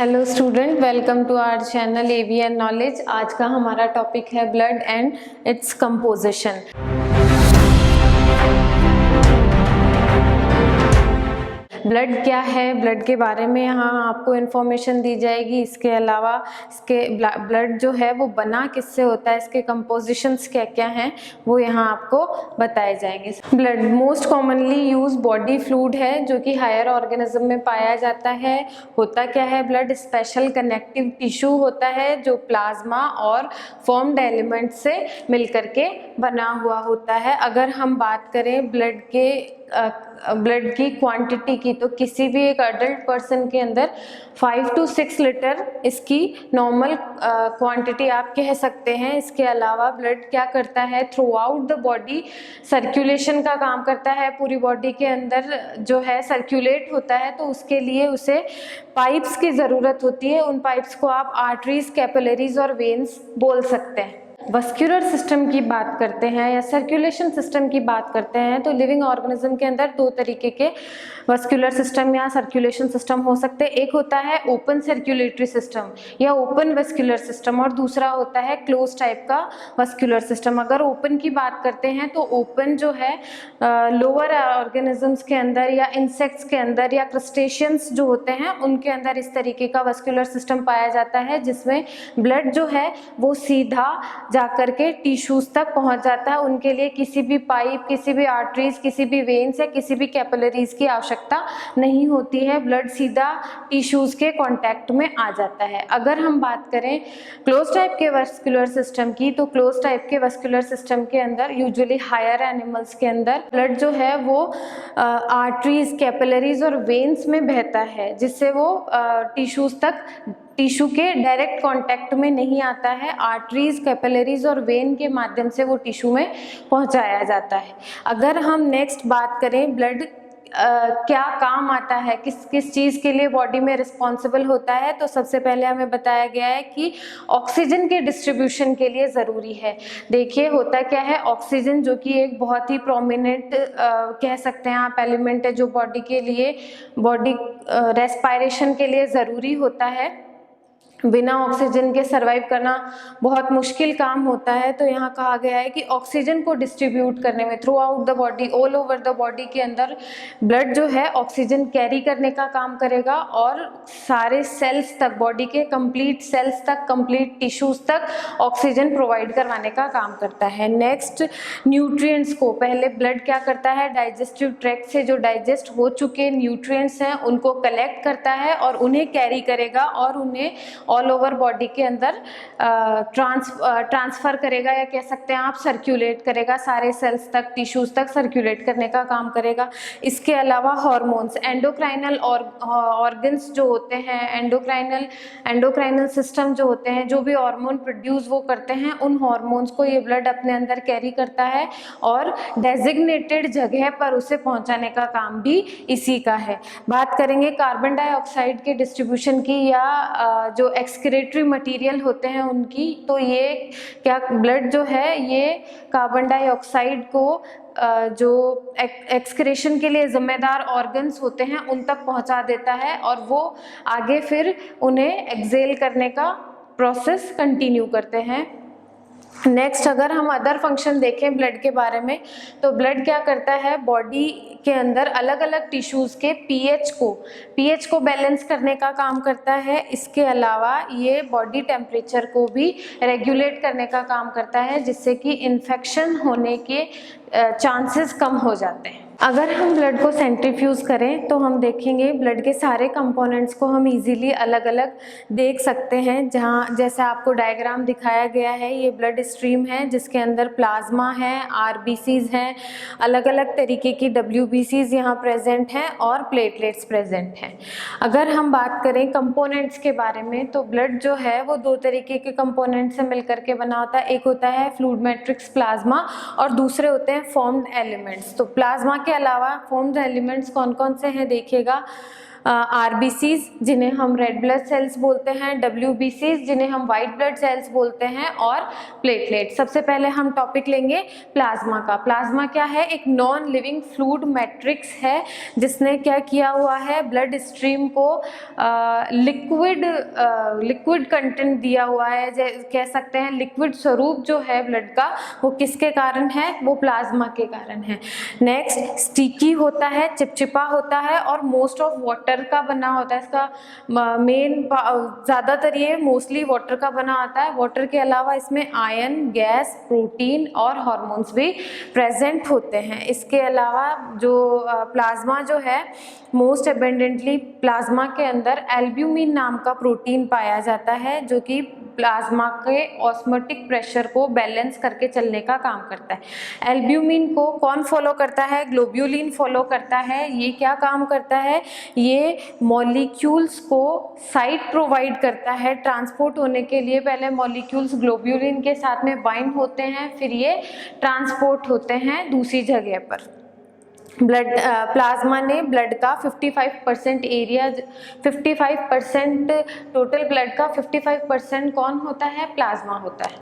Hello student, welcome to our channel AVN knowledge. आज का हमारा टॉपिक है blood and its composition. Blood क्या है, ब्लड के बारे में यहाँ आपको इन्फॉर्मेशन दी जाएगी। इसके अलावा इसके ब्लड जो है वो बना किससे होता है, इसके कंपोजिशंस क्या क्या हैं वो यहाँ आपको बताए जाएंगे। Blood most commonly use body fluid है जो कि हायर ऑर्गेनिज्म में पाया जाता है। होता क्या है, ब्लड स्पेशल कनेक्टिव टिश्यू होता है जो प्लाज्मा और फॉर्म्ड एलिमेंट से मिलकर के बना हुआ होता है। अगर हम बात करें ब्लड की क्वांटिटी की, तो किसी भी एक अडल्ट पर्सन के अंदर 5 to 6 लीटर इसकी नॉर्मल क्वांटिटी आप कह सकते हैं। इसके अलावा ब्लड क्या करता है, through out the body circulation का काम करता है। पूरी बॉडी के अंदर जो है सर्कुलेट होता है, तो उसके लिए उसे पाइप्स की ज़रूरत होती है। उन पाइप्स को आप आर्टरीज, कैपिलरीज और वेन्स बोल सकते हैं। वस्कुलर सिस्टम की बात करते हैं या सर्कुलेशन सिस्टम की बात करते हैं, तो लिविंग ऑर्गेनिज्म के अंदर दो तरीके के वस्कुलर सिस्टम या सर्कुलेशन सिस्टम हो सकते हैं। एक होता है ओपन सर्कुलेटरी सिस्टम या ओपन वस्कुलर सिस्टम, और दूसरा होता है क्लोज टाइप का वस्कुलर सिस्टम। अगर ओपन की बात करते हैं तो ओपन जो है लोअर ऑर्गेनिजम्स के अंदर या इंसेक्ट्स के अंदर या क्रस्टेशियंस जो होते हैं उनके अंदर इस तरीके का वस्कुलर सिस्टम पाया जाता है, जिसमें ब्लड जो है वो सीधा जाकर के टिश्यूज तक पहुंच जाता है। उनके लिए किसी भी पाइप, किसी भी आर्टरीज, किसी भी वेन्स या किसी भी कैपिलरीज की आवश्यकता नहीं होती है। ब्लड सीधा टिश्यूज के कांटेक्ट में आ जाता है। अगर हम बात करें क्लोज टाइप के वस्कुलर सिस्टम की, तो क्लोज टाइप के वस्कुलर सिस्टम के अंदर यूजुअली हायर एनिमल्स के अंदर ब्लड जो है वो आर्टरीज, कैपिलरीज और वेन्स में बहता है, जिससे वो टिश्यू के डायरेक्ट कांटेक्ट में नहीं आता है। आर्टरीज, कैपिलरीज और वेन के माध्यम से वो टिश्यू में पहुंचाया जाता है। अगर हम नेक्स्ट बात करें ब्लड क्या काम आता है, किस किस चीज़ के लिए बॉडी में रिस्पॉन्सिबल होता है, तो सबसे पहले हमें बताया गया है कि ऑक्सीजन के डिस्ट्रीब्यूशन के लिए ज़रूरी है। देखिए होता क्या है, ऑक्सीजन जो कि एक बहुत ही प्रोमिनेंट कह सकते हैं आप एलिमेंट है जो बॉडी रेस्पायरेशन के लिए ज़रूरी होता है। बिना ऑक्सीजन के सरवाइव करना बहुत मुश्किल काम होता है। तो यहाँ कहा गया है कि ऑक्सीजन को डिस्ट्रीब्यूट करने में through out the body, all over the body के अंदर ब्लड जो है ऑक्सीजन कैरी करने का काम करेगा और सारे सेल्स तक, बॉडी के कंप्लीट सेल्स तक, कंप्लीट टिश्यूज तक ऑक्सीजन प्रोवाइड करवाने का काम करता है। नेक्स्ट, न्यूट्रिएंट्स को पहले ब्लड क्या करता है, डाइजेस्टिव ट्रैक्ट से जो डाइजेस्ट हो चुके न्यूट्रिएंट्स हैं उनको कलेक्ट करता है और उन्हें कैरी करेगा और उन्हें ऑल ओवर बॉडी के अंदर ट्रांसफर करेगा, या कह सकते हैं आप सर्कुलेट करेगा, सारे सेल्स तक, टिश्यूज तक सर्कुलेट करने का काम करेगा। इसके अलावा हार्मोन्स, एंडोक्राइनल ऑर्गन्स जो होते हैं, एंडोक्राइनल सिस्टम जो होते हैं, जो भी हार्मोन प्रोड्यूस वो करते हैं, उन हार्मोन्स को ये ब्लड अपने अंदर कैरी करता है और डेजिग्नेटेड जगह पर उसे पहुंचाने का काम भी इसी का है। बात करेंगे कार्बन डाइऑक्साइड के डिस्ट्रीब्यूशन की या जो एक्सक्रीटरी मटेरियल होते हैं उनकी, तो ये क्या ब्लड जो है ये कार्बन डाइऑक्साइड को जो एक्सक्रेशन के लिए जिम्मेदार ऑर्गन्स होते हैं उन तक पहुंचा देता है और वो आगे फिर उन्हें एक्सेल करने का प्रोसेस कंटिन्यू करते हैं। नेक्स्ट, अगर हम अदर फंक्शन देखें ब्लड के बारे में, तो ब्लड क्या करता है, बॉडी के अंदर अलग अलग टिश्यूज़ के पीएच को बैलेंस करने का काम करता है। इसके अलावा ये बॉडी टेम्परेचर को भी रेगुलेट करने का काम करता है, जिससे कि इन्फेक्शन होने के चांसेस कम हो जाते हैं। अगर हम ब्लड को सेंट्रीफ्यूज करें तो हम देखेंगे ब्लड के सारे कंपोनेंट्स को हम इजीली अलग अलग देख सकते हैं। जहाँ जैसे आपको डायग्राम दिखाया गया है, ये ब्लड स्ट्रीम है जिसके अंदर प्लाज्मा है, आरबीसीज हैं, अलग अलग तरीके की डब्ल्यूबीसीज यहाँ प्रेजेंट हैं और प्लेटलेट्स प्रेजेंट हैं। अगर हम बात करें कंपोनेंट्स के बारे में, तो ब्लड जो है वो दो तरीके के कंपोनेंट से मिलकर के बना होता है। एक होता है फ्लूइड मैट्रिक्स प्लाज्मा और दूसरे होते हैं फॉर्म्ड एलिमेंट्स। तो प्लाज्मा के अलावा फॉर्म्ड एलिमेंट्स कौन कौन से हैं देखिएगा, आरबीसीज जिन्हें हम रेड ब्लड सेल्स बोलते हैं, डब्ल्यूबीसीज जिन्हें हम वाइट ब्लड सेल्स बोलते हैं, और प्लेटलेट। सबसे पहले हम टॉपिक लेंगे प्लाज्मा का। प्लाज्मा क्या है? एक नॉन लिविंग फ्लूइड मैट्रिक्स है जिसने क्या किया हुआ है, ब्लड स्ट्रीम को लिक्विड कंटेंट दिया हुआ है, कह सकते हैं लिक्विड स्वरूप जो है ब्लड का वो किसके कारण है? वो प्लाज्मा के कारण है। नेक्स्ट, स्टिकी होता है, चिपचिपा होता है और मोस्ट ऑफ वाटर का बना होता है। इसका मेन ज़्यादातर ये मोस्टली वाटर का बना होता है। वाटर के अलावा इसमें आयरन, गैस, प्रोटीन और हार्मोन्स भी प्रेजेंट होते हैं। इसके अलावा जो प्लाज्मा जो है, मोस्ट एबेंडेंटली प्लाज्मा के अंदर एल्ब्यूमिन नाम का प्रोटीन पाया जाता है जो कि प्लाज्मा के ऑस्मोटिक प्रेशर को बैलेंस करके चलने का काम करता है। एल्ब्यूमिन को कौन फॉलो करता है? ग्लोब्यूलिन फॉलो करता है। ये क्या काम करता है? ये मॉलिक्यूल्स को साइट प्रोवाइड करता है ट्रांसपोर्ट होने के लिए। पहले मॉलिक्यूल्स ग्लोब्यूलिन के साथ में बाइंड होते हैं, फिर ये ट्रांसपोर्ट होते हैं दूसरी जगह पर। प्लाज्मा ने ब्लड का 55% एरिया, 55% टोटल ब्लड का 55% कौन होता है? प्लाज्मा होता है।